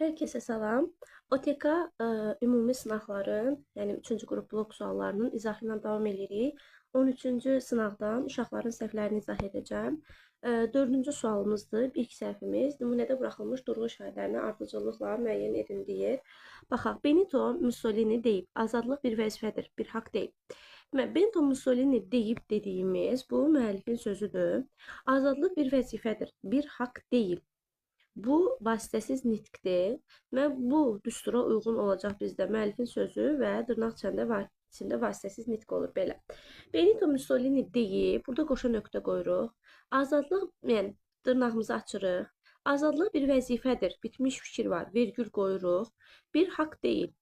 Herkese salam. OTK ümumi sınaqların, yəni 3-cü qrup blok suallarının izahı ilə davam edirik. 13-cü sınaqdan uşaqların səhvlərini izah edəcəm. 4-cü sualımızdır. İlk səhvimiz nümunədə buraxılmış durğu şəhərlərini ardıcıllıqla müəyyən edin deyir. Baxaq, Benito Mussolini deyib, azadlıq bir vəzifədir, bir haqq deyib. Deməli, Benito Mussolini deyib dediyimiz bu müəllifin sözüdür. Azadlıq bir vəzifədir, bir haqq deyil. Bu vasitəsiz nitqdir və bu düstura uyğun olacaq bizdə müəllifin sözü və dırnaq içində vasitəsiz nitq olur belə. Benito Mussolini deyib, burada qoşa nöqtə qoyuruq. Azadlıq, yəni dırnağımızı açırıq. Azadlıq bir vəzifədir, bitmiş fikir var, vergül qoyuruq. Bir haqq deyil.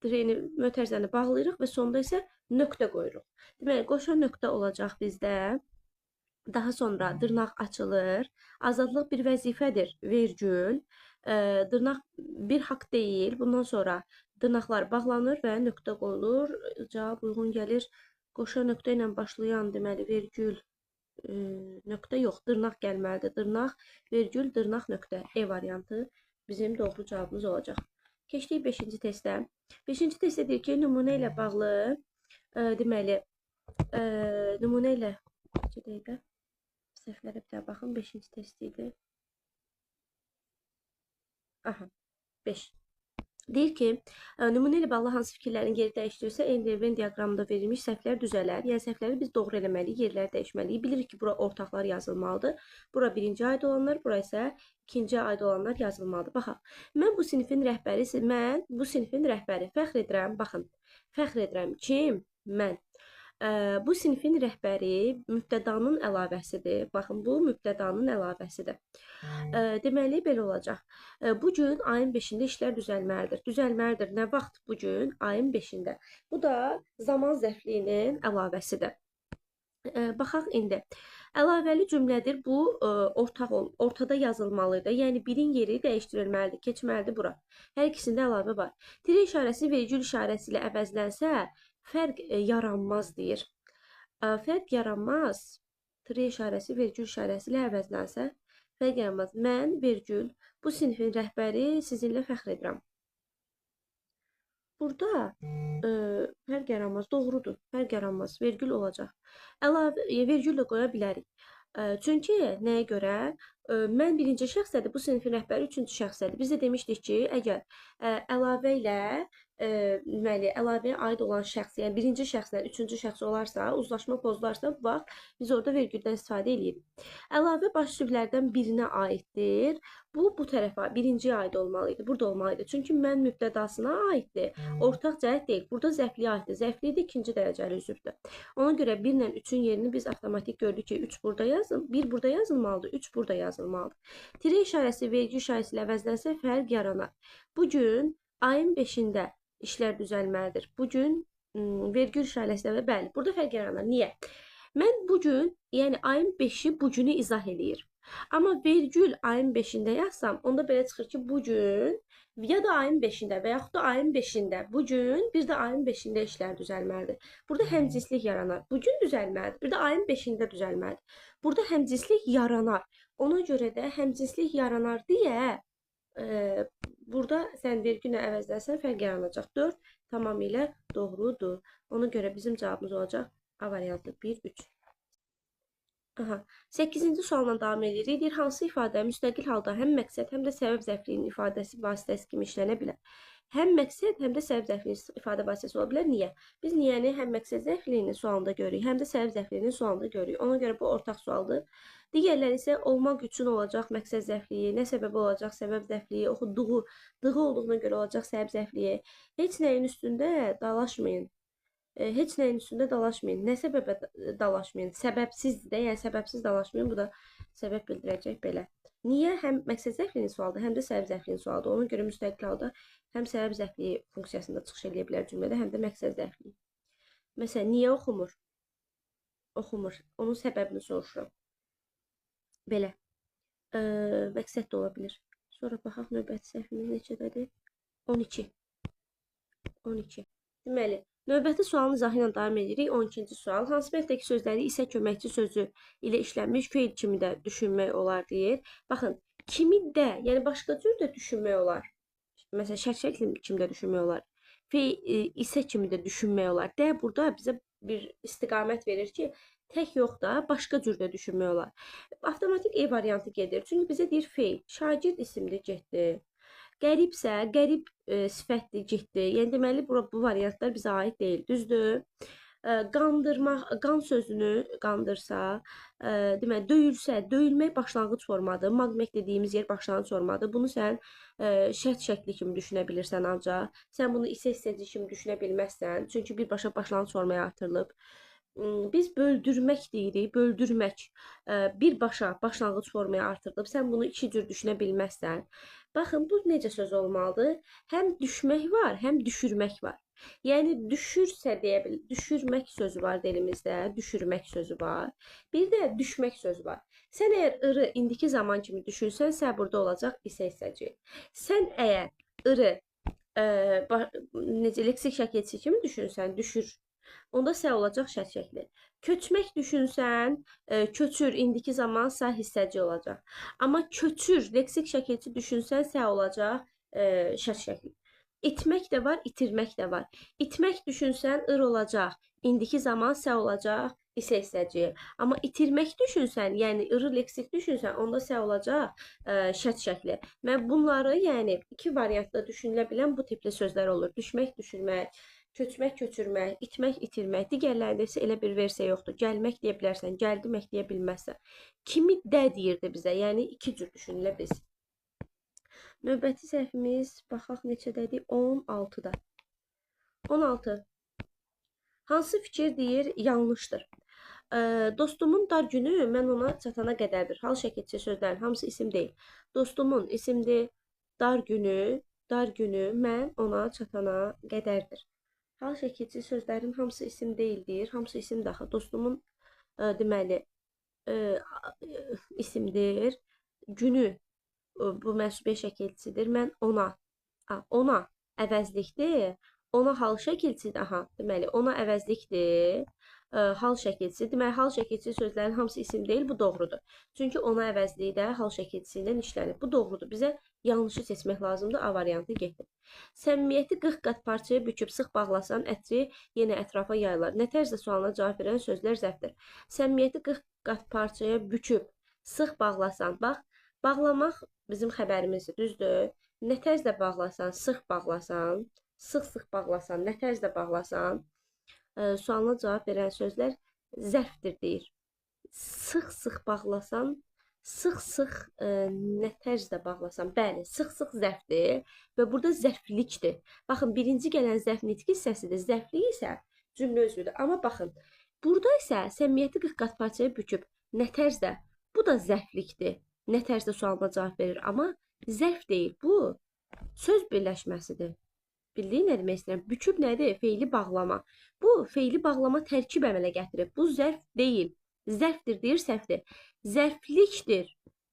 Yəni mötərizəni bağlayırıq və sonda isə nöqtə qoyuruq. Deməli, qoşa nöqtə olacaq bizdə. Daha sonra dırnaq açılır. Azadlıq bir vəzifədir, vergül. Dırnaq bir haqq deyil. Bundan sonra dırnaqlar bağlanır və nöqtə qoyulur. Cavab uyğun gəlir. Qoşa nöqtə ilə başlayan, deməli, vergül nöqtə yox, dırnaq gəlməlidir. Dırnaq, vergül, dırnaq, nöqtə. E variantı bizim doğru cavabımız olacaq. Keçdik 5-ci testə. 5-ci testdə deyir ki, nümunə ilə bağlı, deməli, nümunə ilə, bir dəqiqə. Səhvlərə bir daha baxın. 5-ci test idi. Aha, 5. Deyir ki, nümunə ilə bağlı hansı fikirlərin yeri dəyişdirirsə, Venn diaqramında verilmiş səhvlər düzələr. Yəni səhvləri biz doğru eləməliyik, yerləri dəyişməliyik. Bilirik ki, bura ortaqlar yazılmalıdır. Bura birinci aid olanlar, bura isə ikinci aid olanlar yazılmalıdır. Baxaq. Mən bu sinifin rəhbəri. Fəxr edirəm. Baxın. Fəxr edirəm. Kim? Mən. Bu sinifin rəhbəri mübtədanın əlavəsidir. Baxın, bu mübtədanın əlavəsidir. Deməli, belə olacaq. Bugün ayın 5-də işlər düzəlməlidir. Düzəlməlidir. Nə vaxt bugün? Ayın 5-də. Bu da zaman zərfliyinin əlavəsidir. Baxaq indi. Əlavəli cümlədir. Bu ortada yazılmalıdır. Yəni birin yeri dəyişdirilməlidir, keçməlidir bura. Hər ikisində əlavə var. Tire işarəsi vergül işarəsi ilə əvəzlənsə, fərq yaranmaz deyir. Fərq yaranmaz. Tire işarəsi vergül işarəsi ilə əvəzlənsə, fərq yaranmaz. Mən, vergül, bu sinifin rəhbəri sizinlə fəxr edirəm. Burada fərq yaranmaz. Doğrudur. Fərq yaranmaz. Vergül olacaq. Əlavə vergül də qoya bilərik. Çünki nəyə görə? Mən birinci şəxsdədir, bu sinifin rəhbəri üçüncü şəxsdədir. Biz də demişdik ki, əgər əlavə ilə deməli, əlavəyə aid olan şəxs, yəni birinci şəxslə üçüncü şəxs olarsa, uzlaşma pozularsa, bu vaxt biz orada vergüldən istifadə edirik. Əlavə baş sözlərdən birinə aiddir. Bu tərəfə birinciyə aid olmalıydı, burada olmalıydı. Çünki mən mübtədasına aiddir. Ortaq cəhət deyil. Burada zəfliyə aiddir. Zəfliyə də ikinci dərəcəli üzvdür. Ona görə 1 ilə 3-ün yerini biz avtomatik gördük ki, 1 burada yazılmalıdır, 3 burada yazılmalıdır. Tire işarəsi vergül işarəsi ilə əvəzlənsə fərq yaranar. Bugün ayın 5-də işlər düzəlməlidir. Bugün vergül işarəsi ilə bəli, burada fərq yaranar. Niyə? Mən bugün, yəni ayın 5-i bugünü izah edir. Amma vergül ayın 5-də yazsam, onda belə çıxır ki, bugün ya da ayın 5-də və yaxud da ayın 5-də bugün, bir də ayın 5-də işlər düzəlməlidir. Burada həmcinslik yaranar. Bugün düzəlməlidir, bir də ayın 5-də düzəlməlidir. Burada həmcinslik yaranar. Ona görə də həmcinslik yaranar deyə burada sən vergüllə əvəzlənsən fərq yaranacaq. 4 tamamilə doğrudur. Ona görə bizim cavabımız olacaq A variantı 1, 3. Aha. 8-ci sualla davam edirik. Deyir, hansı ifadə müstəqil halda həm məqsəd, həm də səbəb zərfliyinin ifadəsi vasitəsi kimi işlənə bilər? Həm məqsəd, həm də səbəb zərfliyinin ifadə vasitəsi ola bilər. Niyə? Biz niyəni həm məqsəd zərfliyinin sualında görürük, həm də səbəb zərfliyinin sualında görürük. Ona görə bu ortaq sualdır. Digərləri isə olmaq üçün olacaq məqsəd zərfliyi, nə səbəbi olacaq səbəb zərfliyi, oxuduğu, olduğuna görə olacaq səbəb zərfliyi. Heç nəyin üstündə dalaşmayın. Heç nəyin üstündə dalaşmayın. Nə səbəbə dalaşmayın? Səbəbsizdir də, yəni səbəbsiz dalaşmayın. Bu da səbəb bildirəcək belə. Niyə? Həm məqsəd zərfliyinin sualıdır, həm də səbəb zərfliyinin sualıdır. Ona görə müstəqil halda həm səbəb zərfliyi funksiyasında çıxış edə bilər cümlədə, həm də məqsəd zərfliyi. Məsələn, niyə oxumur? Oxumur. Onun səbəbini soruşuram. Belə. Məqsəd də ola bilir. Sonra baxaq növbəti səhvimiz neçədədir? 12. 12. Deməli, növbəti sualın izahı ilə davam edirik. 12-ci sual. Hansı bəlkədəki sözləri isə köməkçi sözü ilə işlənmiş feil kimi də düşünmək olar deyir. Baxın, kimi də, yəni başqa cür də düşünmək olar. mesela şərt şəkli kimi də düşünmək olar. Feil isə kimi də düşünmək olar. Də burada bizə bir istiqamət verir ki, tək yox da başqa cür də düşünmək olar. Avtomatik E variantı gedir. Çünki bizə deyir feil. Şagird isimli getdi. Qəribsə, qərib sifətli getdi. Yəni deməli bu variantlar bizə aid deyil. Düzdür? Qandırmaq, qan sözünü qandırsa, deməli döyülsə, döyülmək başlanğıc formadır. Maqmək dediyimiz yer başlanğıc formadır. Bunu sən şərt şəkli kimi düşünə bilirsən ancaq. Sən bunu isə hissəci kimi düşünə bilməzsən. Çünki birbaşa başlanğıc formaya artırılıb. Biz böldürmək deyirik, böldürmək. Birbaşa başlanğıc formaya artırılıb. Sən bunu iki cür düşünə bilməzsən. Baxın, bu necə söz olmalıdır? Həm düşmək var, həm düşürmək var. Yəni düşürsə deyə bil, düşürmək sözü var dilimizdə, düşürmək sözü var. Bir də düşmək sözü var. Sən əgər ırı indiki zaman kimi düşünsənsə, burada olacaq isə hissəci. Sən əgər ırı necə leksik şəkilçi kimi düşünsən, düşür. Onda sə olacaq şərt şəkli. Köçmək düşünsən, köçür indiki zaman sə hissəci olacaq. Amma köçür leksik şəkilçi düşünsən sə olacaq şərt şəkli. İtmək də var, itirmək də var. İtmək düşünsən ır olacaq. İndiki zaman sə olacaq isə hissəci. Amma itirmək düşünsən, yəni ırı leksik düşünsən, onda sə olacaq şərt şəkli. Mən bunları, yəni iki variantda düşünülə bilən bu tipli sözlər olur. Düşmək, düşürmək, köçmək, köçürmək, itmək, itirmək. Digərlərində isə elə bir versiya yoxdur. Gəlmək deyə bilərsən, gəldimək deyə bilməzsən. Kimi də deyirdi bizə, yəni iki cür düşünülə bilsin. Növbəti səhvimiz, baxaq neçədədir? 16-da. 16. Hansı fikir deyir yanlışdır? Dostumun dar günü mən ona çatana qədərdir. Hal şəkilçi sözlərin hamısı isim deyil. Dostumun isimdir. Dar günü mən ona çatana qədərdir. Hal şəkilçi sözlərin hamısı isim deyildir. Hamısı isim daha. Dostumun deməli isimdir. Günü bu mənsubiyyə şəkilçisidir. Mən ona əvəzlikdir. Ona hal şəkilçisidir. Aha, deməli ona əvəzlikdir. Hal şəkilçisi. Deməli hal şəkilçisi sözlərin hamısı isim deyil. Bu doğrudur. Çünki ona əvəzliyi də hal şəkilçisi ilə işlənir. Bu doğrudur. Bizə yanlışı seçmək lazımdır. A variantı getdi. Səmimiyyəti 40 qat parçaya büküb sıx bağlasan, ətri yenə ətrafa yayılar. Nə tərzdə sualına cavab verən sözlər zəfdir. Səmimiyyəti 40 qat parçaya büküb sıx bağlasan. Bax, bağlamaq bizim xəbərimizdir, düzdür? Nə tərzdə bağlasan, sıx bağlasan, sıx-sıx bağlasan, nə tərzdə bağlasan, sualına cavab verən sözlər zərfdir deyir. Sıx-sıx bağlasan, sıx-sıx nə tərzdə bağlasan, bəli, sıx-sıx zərfdir və burada zərflikdir. Baxın, birinci gələn zərf nitqi hissəsidir, zərflik isə cümlə özüdür. Amma baxın, burada isə səmimiyyəti 40 qat parçaya büküb, nə tərzdə, bu da zərflikdir. Nə tərzdə sualına cavab verir, amma zərf deyil, bu söz birləşməsidir. Bildiyin nə demək istəyirəm? Büküb nədir? Feili bağlama. Bu, feili bağlama tərkib əmələ gətirib. Bu zərf deyil. Zərfdir deyir, səhvdir. Zərflikdir,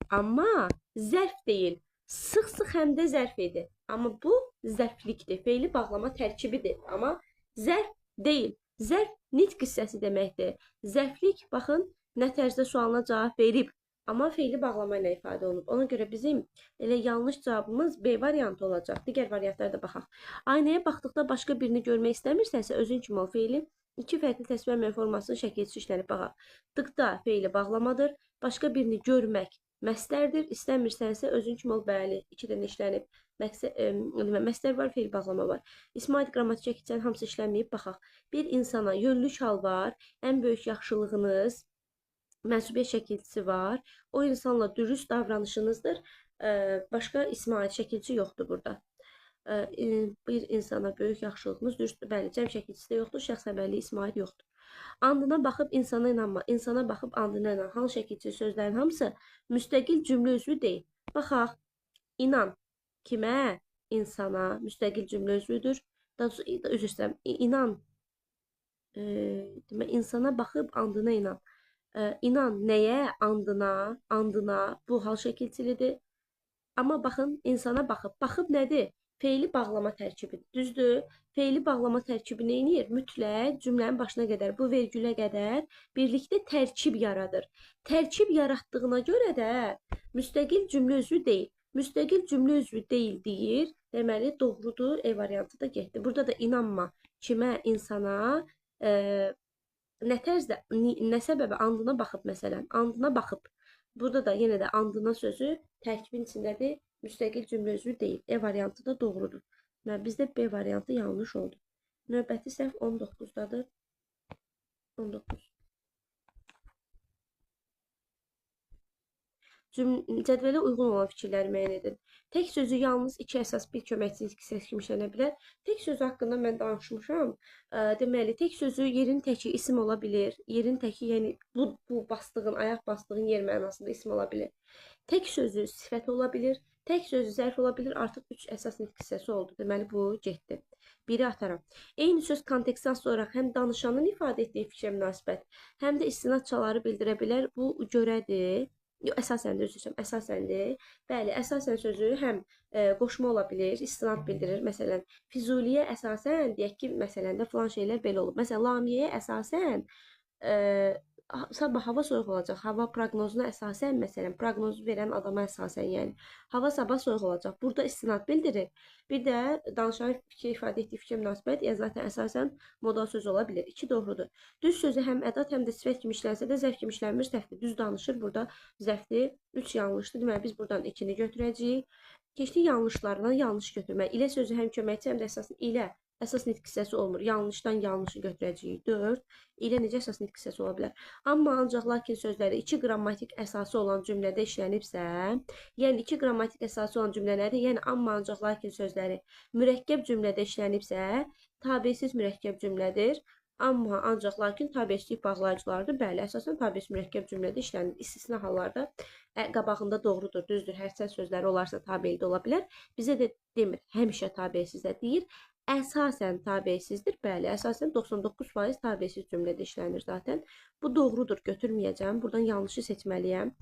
amma zərf deyil. Sıx-sıx həm də zərf idi. Amma bu zərflikdir. Feili bağlama tərkibidir, amma zərf deyil. Zərf nitq hissəsi deməkdir. Zərflik, baxın, nə tərzdə sualına cavab verib. Amma feili bağlama ilə ifadə olunub. Ona görə bizim elə yanlış cavabımız B variantı olacaq. Digər variantlara da baxaq. Aynaya baxdıqda başqa birini görmək istəmirsənsə, özün kimi ol. Feili iki fərqli təsvir etmə formasının şəkilçisi işlənib. Baxaq. Dıqda feili bağlamadır. Başqa birini görmək məstərdir. İstəmirsənsə, özün kimi ol. Bəli, iki dənə işlənib. Məstər var, feil bağlama var. İsmail qrammatik şəkilçilərin hamısı işlənməyib. Baxaq. Bir insana yönlük hal var. Ən böyük yaxşılığınız mənsubiyyə şəkilçisi var. O insanla dürüst davranışınızdır. Başqa İsmail şəkilçi yoxdur burada. Bir insana böyük yaxşılığınız dürüst, bəli, cəm şəkilçisi də yoxdur, şəxs əməlli İsmail yoxdur. Andına baxıb insana inanma, insana baxıb andına inan. Hal şəkilçi sözlərin hamısı müstəqil cümlə üzvü deyil. Baxaq, inan kimə? İnsana müstəqil cümlə üzvüdür. Üzr istəyirəm, inan insana baxıb andına inan. İnan nəyə? Andına, bu hal şəkilçilidir. Amma baxın, insana baxıb. Baxıb nədir? Feili bağlama tərkibidir. Düzdür? Feili bağlama tərkibi nə edir? Mütləq cümlənin başına qədər, bu vergülə qədər birlikdə tərkib yaradır. Tərkib yaratdığına görə də müstəqil cümlə üzvü deyil. Müstəqil cümlə üzvü deyil deyir. Deməli doğrudur. E variantı da getdi. Burada da inanma kimə, insana, e, nə tərzdə, nə səbəbə andına baxıb məsələn, andına baxıb. Burada da yenə də andına sözü tərkibin içindədir. Müstəqil cümlə üzvü deyil. E variantı da doğrudur. Və bizdə B variantı yanlış oldu. Növbəti səhv 19-dadır. 19. Cədvələ uyğun olan fikirləri müəyyən edin. Tək sözü yalnız iki əsas bir köməkçi hissəsi kimi işlənə bilər. Tək sözü haqqında mən danışmışam. Deməli, tək sözü yerin təki isim ola bilir. Yerin təki, yəni bu bastığın, ayaq bastığın yer mənasında isim ola bilir. Tək sözü sifət ola bilir. Tək sözü zərf ola bilir. Artıq 3 əsas nitq hissəsi oldu. Deməli, bu getdi. Biri ataram. Eyni söz kontekstdən sonra həm danışanın ifadə etdiyi fikrə münasibət, həm də istinadçaları bildirə bilər. Bu görədir. Yox, əsasən də üzr istəyirəm, əsasendir. Bəli, əsasən sözü həm qoşma ola bilir, istinad bildirir. Məsələn, Füzuliyə əsasən deyək ki, məsələn də filan şeylər belə olub. Məsələn, Lamiyə əsasən sabah hava soyuq olacaq. Hava proqnozuna əsasən, məsələn, proqnozu verən adama əsasən, yəni hava sabah soyuq olacaq. Burada istinad bildirir. Bir də danışanın fikir ifadə etdiyi fikrə münasibət, yəni zaten əsasən modal söz ola bilir. 2 doğrudur. Düz sözü həm ədat, həm də sifət kimi işlənsə də zərf kimi işlənmir, səhvdir. Düz danışır, burada zərfdir. 3 yanlışdır. Deməli biz buradan 2-ni götürəcəyik. Keçdik yanlışlardan yanlış götürmə. İlə sözü həm köməkçi, həm də əsas ilə əsas nitq hissəsi olmur. Yanlışdan yanlışı götürəcəyik. 4. İlə necə əsas nitq hissəsi ola bilər? Amma ancaq lakin sözləri 2 qrammatik əsası olan cümlədə işlənibsə, yəni 2 qrammatik əsası olan cümlə nədir? Yəni amma ancaq lakin sözləri mürəkkəb cümlədə işlənibsə, tabesiz mürəkkəb cümlədir. Amma ancaq lakin tabesizlik bağlayıcılardır. Bəli, əsasən tabesiz mürəkkəb cümlədə işlənir. İstisna hallarda qabağında doğrudur, düzdür. Hərsən sözləri olarsa tabeli də ola bilər. Bizə də demir, həmişə tabesiz də deyir. Əsasən tabesizdir. Bəli, əsasən 99% tabesiz cümlədə işlənir zaten. Bu doğrudur, götürməyəcəm. Buradan yanlışı seçməliyəm.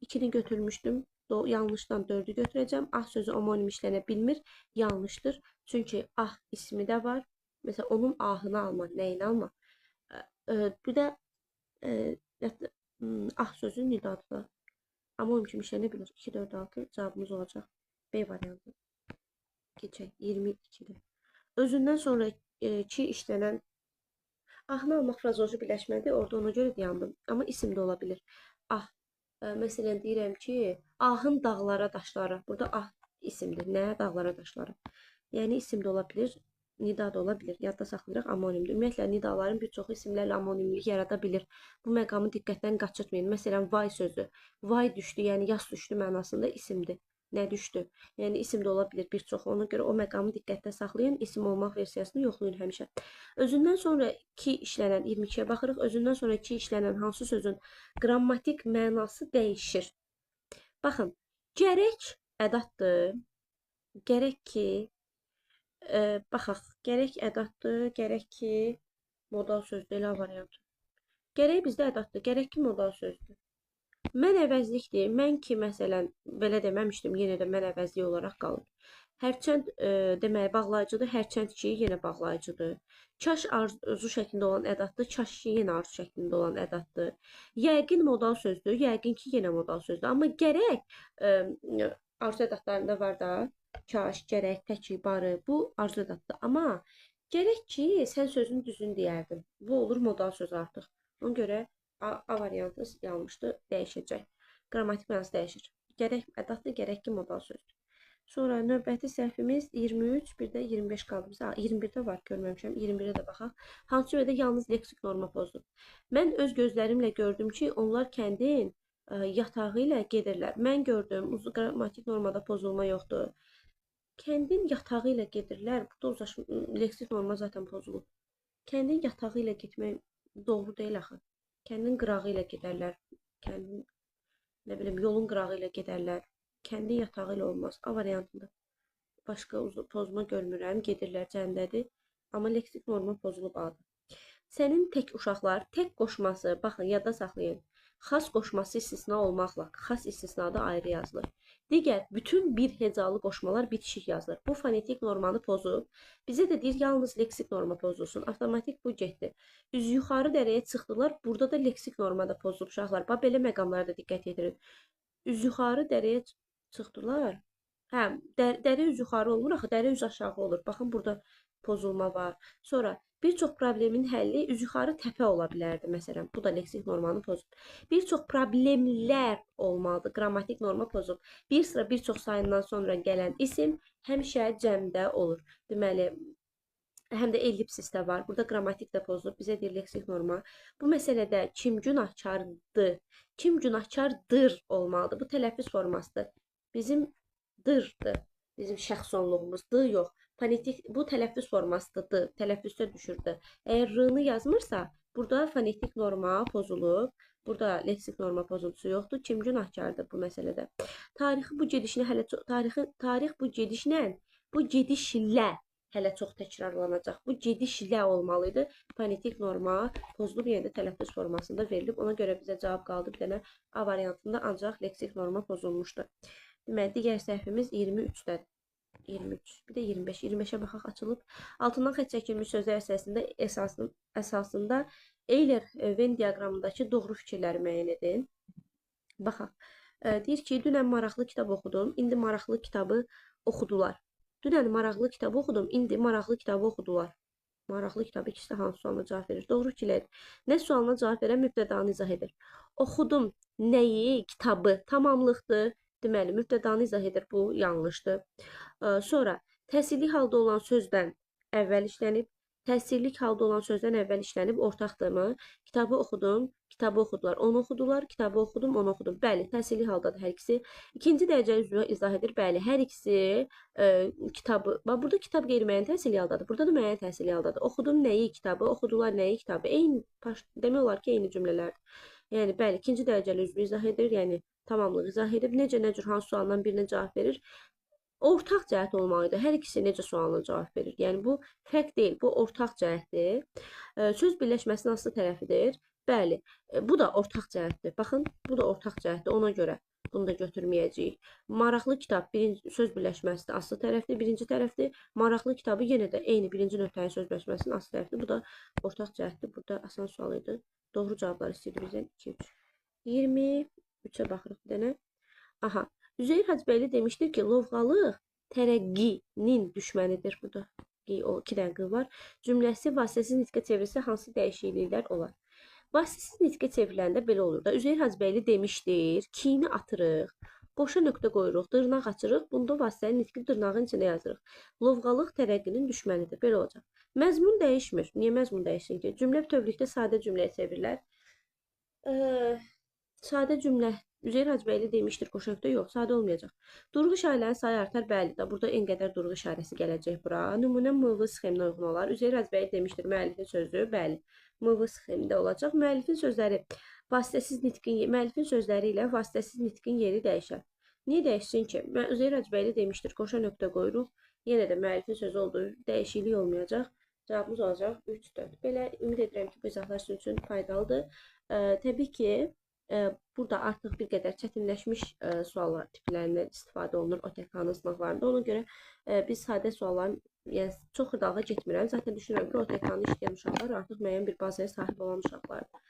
2-ni götürmüşdüm. Yanlışdan 4-ü götürəcəm. Ah sözü homonim işlənə bilmir. Yanlışdır. Çünki ah ismi də var. Məsələn, onun ahını alma, nəyini alma. Bir də ah sözü nidadır. Homonim kimi işlənə bilir. 2, 4, 6 cavabımız olacaq. B variantı. Keçək. 22-dir. Özündən sonraki işlənən ahını almaq frazoji birləşmədir. Orada ona görə dayandım. Amma isim də ola bilir. Ah. Məsələn, deyirəm ki, ahın dağlara, daşlara. Burada ah isimdir. Nə? Dağlara, daşlara. Yəni isim də ola bilir. Nida da ola bilir. Yadda saxlayırıq, amonimdir. Ümumiyyətlə, nidaların bir çoxu isimlərlə amonimlik yarada bilir. Bu məqamı diqqətdən qaçırtmayın. Məsələn, vay sözü. Vay düşdü, yəni yas düşdü mənasında isimdir. Nə düşdü? Yəni isim də ola bilir bir çox. Ona görə o məqamı diqqətdə saxlayın. İsim olmaq versiyasını yoxlayın həmişə. Özündən sonraki işlənən 22-yə baxırıq. Özündən sonraki işlənən hansı sözün qrammatik mənası dəyişir? Baxın, gərək ədatdır. Gərək ki, baxaq, gərək ədatdır, gərək ki, modal sözdür, elə variant. Gərək bizdə ədatdır, gərək ki, modal sözdür. Mən əvəzlikdir. Mən ki, məsələn, belə deməmişdim, yenə də mən əvəzlik olaraq qalır. Hərçənd deməli bağlayıcıdır, hərçənd ki, yenə bağlayıcıdır. Kaş arzu şəklində olan ədatdır, kaş ki, yenə arzu şəklində olan ədatdır. Yəqin modal sözdür, yəqin ki, yenə modal sözdür. Amma gərək arzu ədatlarında var da, kaş, gərək, təki, barı, bu arzu ədatdır. Amma gərək ki, sən sözün düzünü deyərdin. Bu olur modal söz artıq. Ona görə A variantı yanlışdır, dəyişəcək. Qrammatik mənası dəyişir. Gərək ədatdır, gərək ki, modal sözdür. Sonra növbəti səhvimiz 23, bir də 25 qaldı bizə. 21-də var, görməmişəm. 21-də də baxaq. Hansı cümlədə yalnız leksik norma pozulub? Mən öz gözlərimlə gördüm ki, onlar kəndin yatağı ilə gedirlər. Mən gördüm, qrammatik normada pozulma yoxdur. Kəndin yatağı ilə gedirlər. Burada leksik norma zaten pozulub. Kəndin yatağı ilə getmək doğru deyil axı. Kəndin qırağı ilə gedərlər. Kəndin, nə bilim, yolun qırağı ilə gedərlər. Kəndin yatağı ilə olmaz. A variantında. Başqa pozma görmürəm. Gedirlər cəmdədir. Amma leksik norma pozulub adı. Sənin tək uşaqlar, tək qoşması, baxın, yadda saxlayın. Xas qoşması istisna olmaqla, xas istisnada ayrı yazılır. Digər bütün bir hecalı qoşmalar bitişik yazılır. Bu fonetik normanı pozub. Bizə də deyir, yalnız leksik norma pozulsun. Avtomatik bu getdi. Üz yuxarı dərəyə çıxdılar. Burada da leksik normada pozulub uşaqlar. Bax, belə məqamlara da diqqət yetirin. Üz yuxarı dərəyə çıxdılar. Hə, dəri üz yuxarı olmur axı, dəri üz aşağı olur. Baxın burada pozulma var. Sonra bir çox problemin həlli üz yuxarı təpə ola bilərdi məsələn. Bu da leksik normanı pozub. Bir çox problemlər olmalıdır. Qrammatik norma pozub. Bir sıra bir çox sayından sonra gələn isim həmişə cəmdə olur. Deməli, həm də ellipsis də var. Burada qrammatik də pozulub. Bizə deyir leksik norma. Bu məsələdə kim günahkardır? Kim günahkardır olmalıdır. Bu tələffüz formasıdır. Bizim dırdır. Bizim şəxsonluğumuzdur, yox. Fonetik bu tələffüz formasıdır. Tələffüzdə düşürdü. Əgər r-nı yazmırsa, burada fonetik norma pozulub. Burada leksik norma pozuntusu yoxdur. Kim günahkardır bu məsələdə? Tarixi bu gedişlə hələ tarix bu gedişlə hələ çox təkrarlanacaq. Bu gedişlə olmalıydı. Fonetik norma pozulub, yenə də tələffüz formasında verilib. Ona görə bizə cavab qaldı bir dənə A variantında, ancaq leksik norma pozulmuşdu. Deməli, digər səhvimiz 23-dədir. 23, bir də 25. 25-ə baxaq açılıb. Altından xətt çəkilmiş sözlər əsasında Euler-Venn diaqramındakı doğru fikirləri müəyyən edin. Baxaq. Deyir ki, dünən maraqlı kitab oxudum, indi maraqlı kitabı oxudular. Dünən maraqlı kitabı oxudum, indi maraqlı kitabı oxudular. Maraqlı kitabı ikisi də hansı sualına cavab verir? Doğru fikirlər. Nə sualına cavab verən mübtədanı izah edir. Oxudum nəyi? Kitabı. Tamamlıqdır. Deməli, mübtədanı izah edir. Bu yanlışdır. Sonra təsirli halda olan sözdən əvvəl işlənib. Təsirlik halda olan sözdən əvvəl işlənib. Ortaqdırmı? Kitabı oxudum, kitabı oxudular. Onu oxudular, kitabı oxudum, onu oxudum. Bəli, təsirli haldadır hər ikisi. İkinci dərəcəli üzvü izah edir. Bəli, hər ikisi kitabı. Bax, burada kitab qeyri-müəyyən təsirli haldadır. Burada da müəyyən təsirli haldadır. Oxudum nəyi? Kitabı, oxudular nəyi? Kitabı. Eyni, demək olar ki, eyni cümlələrdir. Yəni, bəli, ikinci dərəcəli üzvü izah edir. Yəni, tamamlıq izah edib. Necə, nə cür, hansı sualdan birinə cavab verir? Ortaq cəhət olmalıdır. Hər ikisi necə sualına cavab verir. Yəni, bu fərq deyil. Bu ortaq cəhətdir. Söz birləşməsinin aslı tərəfidir. Bəli, bu da ortaq cəhətdir. Baxın, bu da ortaq cəhətdir. Ona görə bunu da götürməyəcəyik. Maraqlı kitab söz birləşməsinin aslı tərəfdir. Birinci tərəfdir. Maraqlı kitabı yenə də eyni birinci nöqtənin söz birləşməsinin aslı tərəfdir. Bu da ortaq cəhətdir. Burada asan sual idi. Doğru cavablar istəyir bizdən 2-3. 23-ə baxırıq bir dənə. Aha. Üzeyir Hacıbəyli demişdir ki, lovğalıq tərəqqinin düşmənidir. Burada o 2 dənə qı var. Cümləsi vasitəsiz nitqə çevrilsə hansı dəyişikliklər olar? Vasitəsiz nitqə çevriləndə belə olur da. Üzeyir Hacıbəyli demişdir, kini atırıq, boşa nöqtə qoyuruq, dırnaq açırıq. Bunda vasitəli nitqi dırnağın içində yazırıq. Lovğalıq tərəqqinin düşmənidir. Belə olacaq. Məzmun dəyişmir. Niyə məzmun dəyişsin ki? Cümlə bütövlükdə sadə cümləyə çevirilər. Sadə cümlə. Üzeyir Hacıbəyli demişdir, qoşa nöqtə yox, sadə olmayacaq. Durğu işarələrin sayı artar, bəli də. Burada en qədər durğu işarəsi gələcək bura. Nümunə MV sxeminə uyğun olar. Üzeyir Hacıbəyli demişdir, müəllifin sözü, bəli. MV sxemində olacaq. Müəllifin sözləri müəllifin sözləri ilə vasitəsiz nitqin yeri dəyişər. Niyə dəyişsin ki? Üzeyir Hacıbəyli demişdir, qoşa nöqtə qoyuruq. Yenə də müəllifin sözü olduğu dəyişiklik olmayacaq. Cavabımız olacaq 3-4. Belə ümid edirəm ki, bu izahlar sizin üçün faydalıdır. Təbii ki, burada artıq bir qədər çətinləşmiş suallar tiplərindən istifadə olunur OTK-nın sınavlarında. Ona görə biz sadə sualların, yəni çox xırdalığa getmirəm. Zaten düşünürəm ki, OTK-nı işləyən uşaqlar artıq müəyyən bir bazaya sahib olan uşaqlardır.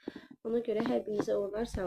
Ona görə hər birinizə uğurlar, sağ olun.